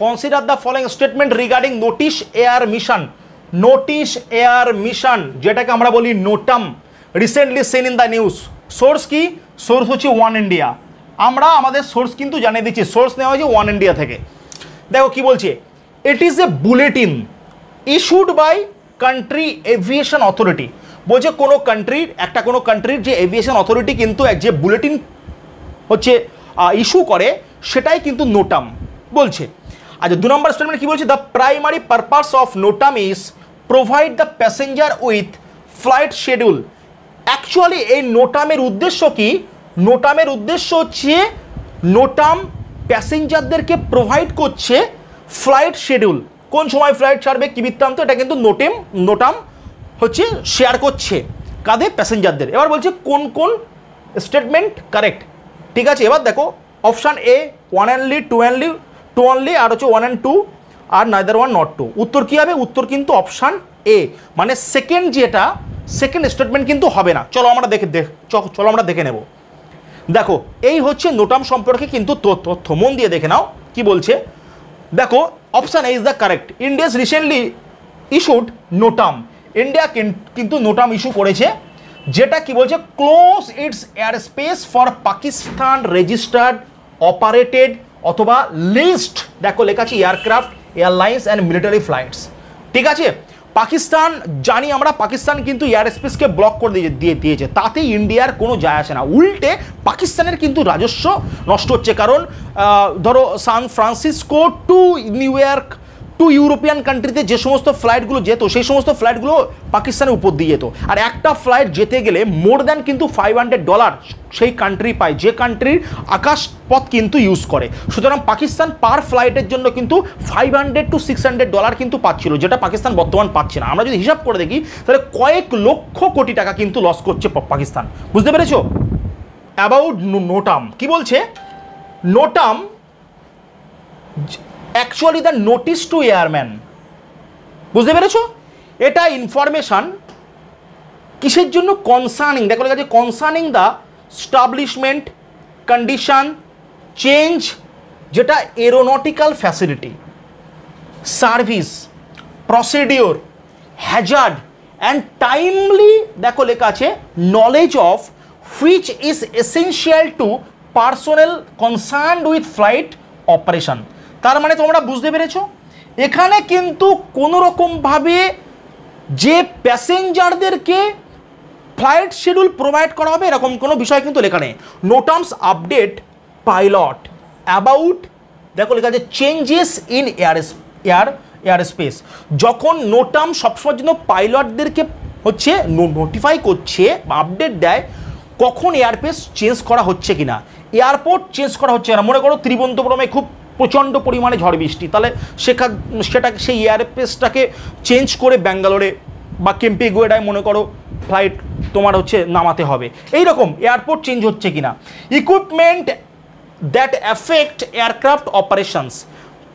Consider the following statement regarding notice air mission. Notice air mission যেটাকে আমরা বলি NOTAM, recently seen in the news. Source কি? Source হচ্ছে one India. আমরা আমাদের সোর্স কিন্তু জানিয়ে দিচ্ছি, সোর্স নেওয়া হয়েছে ওয়ান ইন্ডিয়া থেকে। দেখো কি বলছে, it is a bulletin issued by country aviation authority. বলছে কোনো কান্ট্রির, একটা কোনো কান্ট্রির যে এভিয়েশন অথরিটি কিন্তু এক যে বুলেটিন হচ্ছে ইস্যু করে সেটাই কিন্তু নোটাম বলছে। আচ্ছা 2 নম্বর স্টেটমেন্ট কি বলছে, the primary purpose of NOTAM is provide the passenger with flight schedule. Actually এই নোটামের উদ্দেশ্য কি? নোটামের উদ্দেশ্য হচ্ছে নোটাম প্যাসেঞ্জারদেরকে প্রোভাইড করছে ফ্লাইট শিডিউল, কোন সময় ফ্লাইট ছাড়বে কি বৃত্তান্ত, এটা কিন্তু নোটাম হচ্ছে শেয়ার করছে কাদের? প্যাসেঞ্জারদের। এবার বলছে কোন কোন স্টেটমেন্ট কারেক্ট, ঠিক আছে। এবার দেখো অপশান এ 1 অনলি, 2 অনলি, আর হচ্ছে 1 and 2, আর নাইদার 1 নট 2। উত্তর কী হবে? উত্তর কিন্তু অপশান এ, মানে সেকেন্ড স্টেটমেন্ট কিন্তু হবে না। চলো আমরা দেখে নেব। দেখো এই হচ্ছে নোটাম সম্পর্কে কিন্তু তথ্য, মন দিয়ে দেখে নাও কি বলছে। দেখো option A is the correct. India's recently issued NOTAM. India কিন্তু নোটাম ইস্যু করেছে, যেটা কি বলছে, close it's air space for Pakistan registered operated অথবা লিস্ট, দেখো লেখা আছে aircraft, airlines and military flights. ঠিক আছে, পাকিস্তান জানি আমরা, পাকিস্তান কিন্তু এয়ার স্পেসকে ব্লক করে দিয়েছে, তাতে ইন্ডিয়ার কোনো যায় আসে না, উল্টে পাকিস্তানের কিন্তু রাজস্ব নষ্ট হচ্ছে। কারণ ধরো San Francisco to New York to European কান্ট্রিতে যে সমস্ত ফ্লাইটগুলো যেত, সেই সমস্ত ফ্লাইটগুলো পাকিস্তানের উপর দিয়ে যেত, আর একটা ফ্লাইট যেতে গেলে মোর দ্যান কিন্তু $500 সেই কান্ট্রি পায়, যে কান্ট্রির আকাশপথ কিন্তু ইউজ করে। সুতরাং পাকিস্তান পার ফ্লাইটের জন্য কিন্তু $500 to $600 কিন্তু পাচ্ছিল, যেটা পাকিস্তান বর্তমান পাচ্ছে না। আমরা যদি হিসাব করে দেখি তাহলে কয়েক লক্ষ কোটি টাকা কিন্তু লস করছে পাকিস্তান, বুঝতে পেরেছো? অ্যাবাউট নোটাম কি বলছে, NOTAM actually the notice two airman, বুঝতে পেরেছো? এটা ইনফরমেশান কিসের জন্য? কনসার্নিং, দেখো লেখা আছে concerning the establishment, condition, change, যেটা aeronautical facility, service, procedure, hazard and timely, দেখো লেখা আছে knowledge of which is essential to personnel concerned with flight operation. তার মানে তোমরা বুঝতে পেরেছো, এখানে কিন্তু কোনো রকমভাবে যে প্যাসেঞ্জারদেরকে ফ্লাইট শিডিউল প্রোভাইড করা হবে এরকম কোনো বিষয় কিন্তু লেখা নেই। নোটামস আপডেট পাইলট অ্যাবাউট, দেখো লেখা আছে চেঞ্জেস ইন এয়ার স্পেস। যখন নোটাম সবসময়ের জন্য পাইলটদেরকে হচ্ছে নোটিফাই করছে বা আপডেট দেয় কখন এয়ারপেস চেঞ্জ করা হচ্ছে কিনা, এয়ারপোর্ট চেঞ্জ করা হচ্ছে না। মনে করো ত্রিবন্তপুরমে খুব প্রচণ্ড পরিমাণে ঝড় বৃষ্টি, তাহলে সেই এয়ারপেসটাকে চেঞ্জ করে ব্যাঙ্গালোরে বা কেম্পেগোয়েডায় মনে করো ফ্লাইট তোমার হচ্ছে নামাতে হবে, এই রকম এয়ারপোর্ট চেঞ্জ হচ্ছে কিনা। Equipment that affect aircraft operations,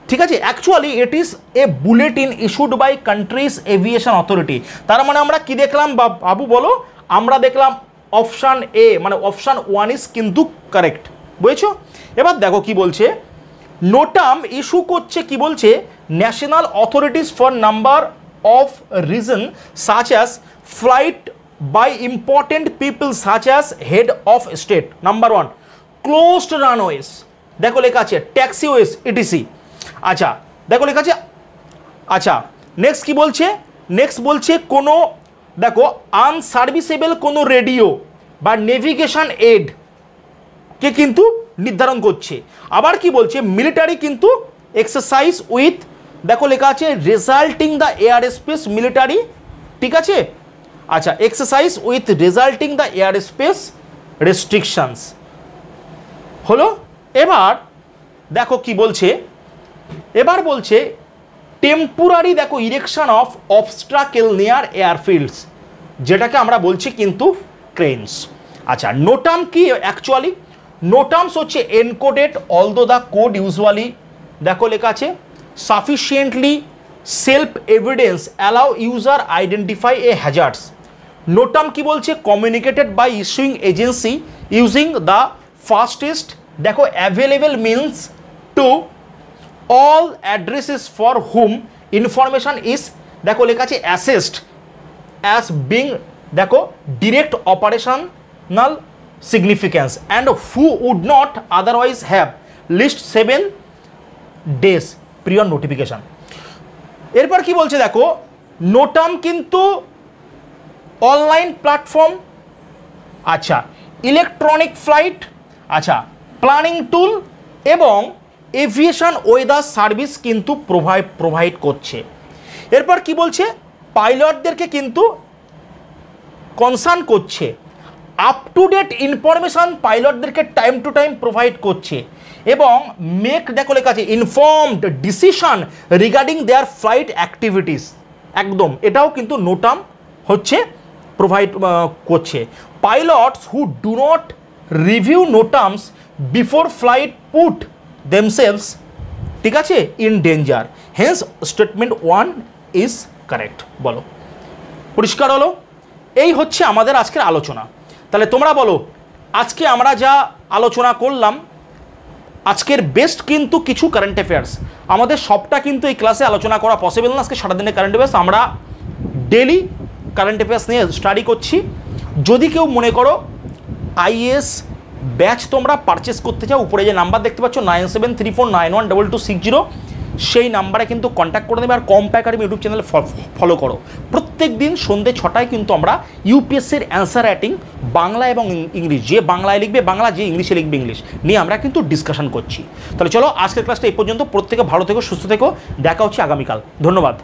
ঠিক আছে। Actually it is a bulletin issued by country's aviation authority. তার মানে আমরা কি দেখলাম বাবু বলো? আমরা দেখলাম অপশান এ, মানে অপশান 1 ইজ কিন্তু কারেক্ট, বুঝেছো? এবার দেখো কি বলছে, নোটাম ইস্যু করছে কি বলছে, national authorities for number of reason such as flight by important people such as head of state. Number 1 closed runways, দেখো লেখা আছে ট্যাক্সিওয়েজ ইটিসি। আচ্ছা দেখো লেখা আছে, আচ্ছা নেক্সট কি বলছে, নেক্সট বলছে কোনো, দেখো আনসার্ভিসেবল কোনো রেডিও বা নেভিগেশন এড কে কিন্তু নির্ধারণ করছে। আবার কি বলছে, মিলিটারি কিন্তু এক্সারসাইজ উইথ, দেখো লেখা আছে resulting the air space military, ঠিক আছে। আচ্ছা exercise with resulting the air space restrictions হলো। এবার দেখো কি বলছে, এবার বলছে টেম্পোরারি, দেখো ইরেকশন অফ অবস্ট্রাকেল নিয়ার এয়ারফিল্ডস, যেটাকে আমরা বলছি কিন্তু ক্রেনস। আচ্ছা নোটাম কি অ্যাকচুয়ালি, নোটামস হচ্ছে encoded although the code usually, দেখো লেখা আছে sufficiently self evidence allow user identify a hazards. NOTAM কি বলছে, communicated by issuing agency using the fastest, দেখো available means to all addresses for whom information is, দেখো লেখা আছে অ্যাসেসড অ্যাজ বিং, দেখো direct operational significance and who would not otherwise have list 7 days prior notification. এরপর কি বলছে দেখো, NOTAM কিন্তু অনলাইন প্ল্যাটফর্ম, আচ্ছা ইলেকট্রনিক ফ্লাইট, আচ্ছা প্ল্যানিং টুল এবং এভিয়েশন ওয়েদার সার্ভিস কিন্তু প্রোভাইড করছে। এরপর কি বলছে, পাইলটদেরকে কিন্তু কনসার্ন করছে, আপ টু ডেট ইনফরমেশান পাইলটদেরকে টাইম টু টাইম প্রোভাইড করছে এবং মেক, দেখো লেখা আছে informed decision regarding their flight activities, একদম এটাও কিন্তু নোটাম হচ্ছে প্রোভাইড করছে। Pilots who do not review NOTAMs before flight put themselves, ঠিক আছে, in danger, hence statement 1 is correct. বলো, পরিষ্কার হলো? এই হচ্ছে আমাদের আজকের আলোচনা। তাহলে তোমরা বলো, আজকে আমরা যা আলোচনা করলাম, আজকের বেস্ট কিন্তু কিছু কারেন্ট অ্যাফেয়ার্স, আমাদের সবটা কিন্তু এই ক্লাসে আলোচনা করা পসিবল না। আজকে সারাদিনের কারেন্ট অ্যাফেয়ার্স আমরা ডেলি কারেন্ট অ্যাফেয়ার্স নিয়ে স্টাডি করছি। যদি কেউ মনে করো আইএএস ব্যাচ তোমরা পারচেস করতে চাও, উপরে যে নাম্বার দেখতে পাচ্ছ 9734912260, সেই নাম্বারে কিন্তু কন্ট্যাক্ট করে দেবে। আর কম্পা একাডেমি ইউটিউব চ্যানেল ফলো করো। প্রত্যেক দিন সন্ধ্যে 6টায় কিন্তু আমরা ইউপিএসসির অ্যান্সার রাইটিং বাংলা এবং ইংলিশ, যে বাংলায় লিখবে বাংলা, যে ইংলিশে লিখবে ইংলিশ, নিয়ে আমরা কিন্তু ডিসকাশন করছি। তাহলে চলো আজকের ক্লাসটা এই পর্যন্ত। প্রত্যেকে ভালো থেকো, সুস্থ থেকো, দেখা হচ্ছে আগামীকাল। ধন্যবাদ।